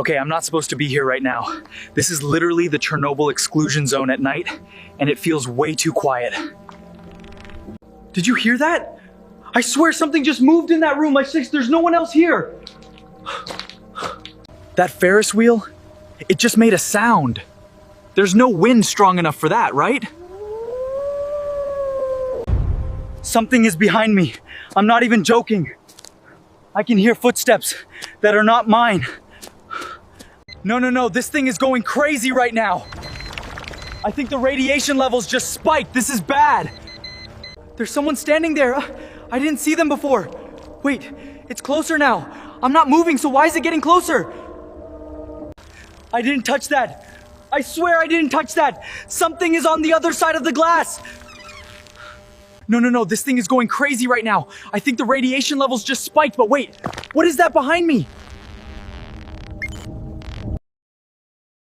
Okay, I'm not supposed to be here right now. This is literally the Chernobyl exclusion zone at night, and it feels way too quiet. Did you hear that? I swear something just moved in that room. There's no one else here. That Ferris wheel, it just made a sound. There's no wind strong enough for that, right? Something is behind me. I'm not even joking. I can hear footsteps that are not mine. No, this thing is going crazy right now. I think the radiation levels just spiked. This is bad. There's someone standing there. I didn't see them before. Wait, it's closer now. I'm not moving, so why is it getting closer? I didn't touch that. I swear I didn't touch that. Something is on the other side of the glass. No, this thing is going crazy right now. I think the radiation levels just spiked, but wait, what is that behind me?